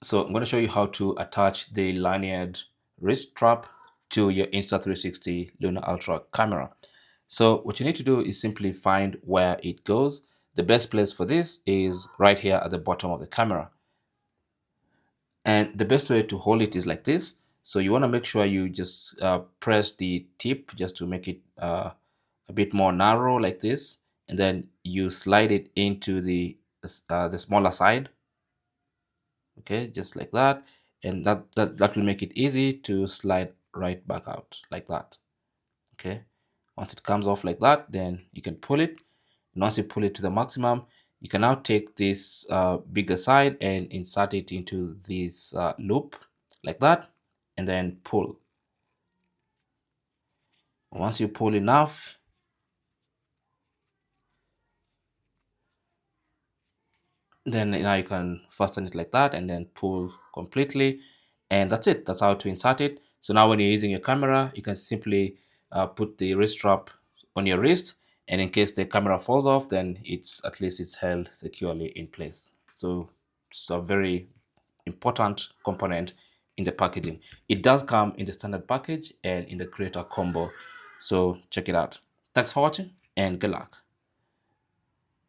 So I'm going to show you how to attach the Lanyard wrist strap to your Insta360 Luna Ultra camera. So what you need to do is simply find where it goes. The best place for this is right here at the bottom of the camera. And the best way to hold it is like this. So you want to make sure you just press the tip just to make it a bit more narrow like this. And then you slide it into the smaller side. Okay, just like that. And that will make it easy to slide right back out like that. Okay, once it comes off like that, then you can pull it. And once you pull it to the maximum, you can now take this bigger side and insert it into this loop like that, and then pull. Once you pull enough, then now you can fasten it like that and then pull completely, and that's it. That's how to insert it. So now when you're using your camera, you can simply put the wrist strap on your wrist, and in case the camera falls off, then it's held securely in place. So it's a very important component in the packaging. It does come in the standard package and in the creator combo, so check it out. Thanks for watching and good luck.